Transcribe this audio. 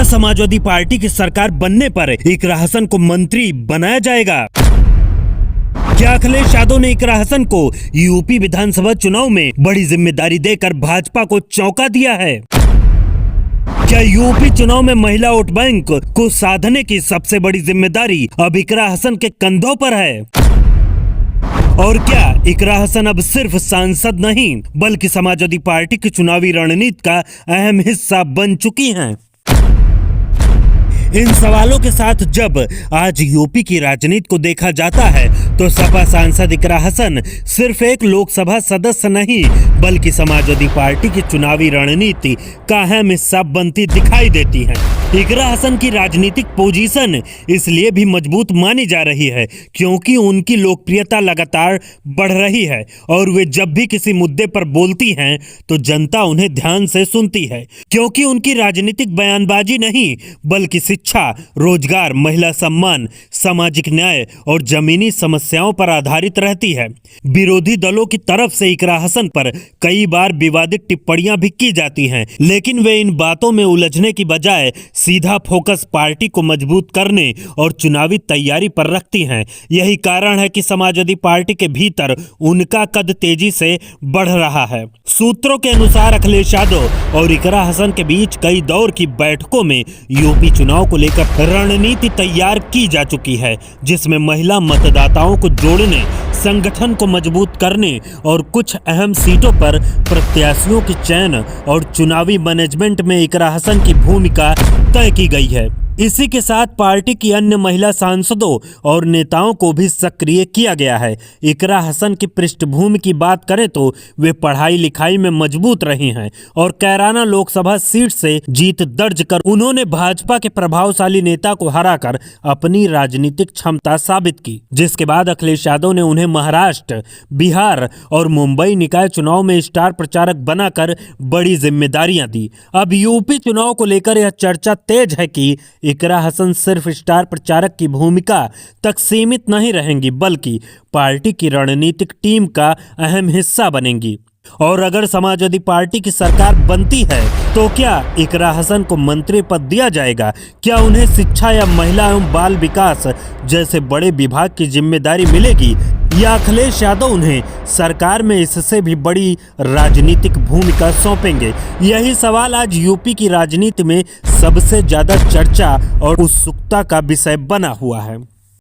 Samajwadi party की सरकार बनने पर इकरा हसन को मंत्री बनाया जाएगा? क्या अखिलेश यादव ने इकरा हसन को यूपी विधानसभा चुनाव में बड़ी जिम्मेदारी देकर भाजपा को चौंका दिया है? क्या यूपी चुनाव में महिला वोट बैंक को साधने की सबसे बड़ी जिम्मेदारी अब इकरा हसन के कंधों पर है? और क्या इकरा हसन अब सिर्फ सांसद नहीं बल्कि समाजवादी पार्टी की चुनावी रणनीति का अहम हिस्सा बन चुकी हैं? इन सवालों के साथ जब आज यूपी की राजनीति को देखा जाता है तो सपा सांसद इकरा हसन सिर्फ एक लोकसभा सदस्य नहीं बल्कि समाजवादी पार्टी की चुनावी रणनीति का अहम हिस्सा बनती दिखाई देती है। इकरा हसन की राजनीतिक पोजीशन इसलिए भी मजबूत मानी जा रही है क्योंकि उनकी लोकप्रियता लगातार बढ़ रही है और वे जब भी किसी मुद्दे पर बोलती हैं तो जनता उन्हें ध्यान से सुनती है क्योंकि उनकी राजनीतिक बयानबाजी नहीं बल्कि शिक्षा, रोजगार, महिला सम्मान, सामाजिक न्याय और जमीनी समस्याओं पर आधारित रहती है। विरोधी दलों की तरफ से इकरा हसन पर कई बार विवादित टिप्पणियां भी की जाती हैं, लेकिन वे इन बातों में उलझने की बजाय सीधा फोकस पार्टी को मजबूत करने और चुनावी तैयारी पर रखती हैं। यही कारण है कि समाजवादी पार्टी के भीतर उनका कद तेजी से बढ़ रहा है। सूत्रों के अनुसार अखिलेश यादव और इकरा हसन के बीच कई दौर की बैठकों में यूपी चुनाव को लेकर रणनीति तैयार की जा चुकी है, जिसमें महिला मतदाताओं को जोड़ने, संगठन को मजबूत करने और कुछ अहम सीटों पर प्रत्याशियों की चयन और चुनावी मैनेजमेंट में इकरा हसन की भूमिका तय की गई है। इसी के साथ पार्टी की अन्य महिला सांसदों और नेताओं को भी सक्रिय किया गया है। इकरा हसन की पृष्ठभूमि की बात करें तो वे पढ़ाई लिखाई में मजबूत रही हैं और कैराना लोकसभा सीट से जीत दर्ज कर उन्होंने भाजपा के प्रभावशाली नेता को हराकर अपनी राजनीतिक क्षमता साबित की, जिसके बाद अखिलेश यादव ने उन्हें महाराष्ट्र, बिहार और मुंबई निकाय चुनाव में स्टार प्रचारक बनाकर बड़ी जिम्मेदारियां दी। अब यूपी चुनाव को लेकर यह चर्चा तेज है कि इकरा हसन सिर्फ स्टार प्रचारक की भूमिका तक सीमित नहीं रहेंगी बल्कि पार्टी की रणनीतिक टीम का अहम हिस्सा बनेंगी। और अगर समाजवादी पार्टी की सरकार बनती है तो क्या इकरा हसन को मंत्री पद दिया जाएगा? क्या उन्हें शिक्षा या महिला एवं बाल विकास जैसे बड़े विभाग की जिम्मेदारी मिलेगी या अखिलेश यादव उन्हें सरकार में इससे भी बड़ी राजनीतिक भूमिका सौंपेंगे? यही सवाल आज यूपी की राजनीति में सबसे ज्यादा चर्चा और उत्सुकता का विषय बना हुआ है।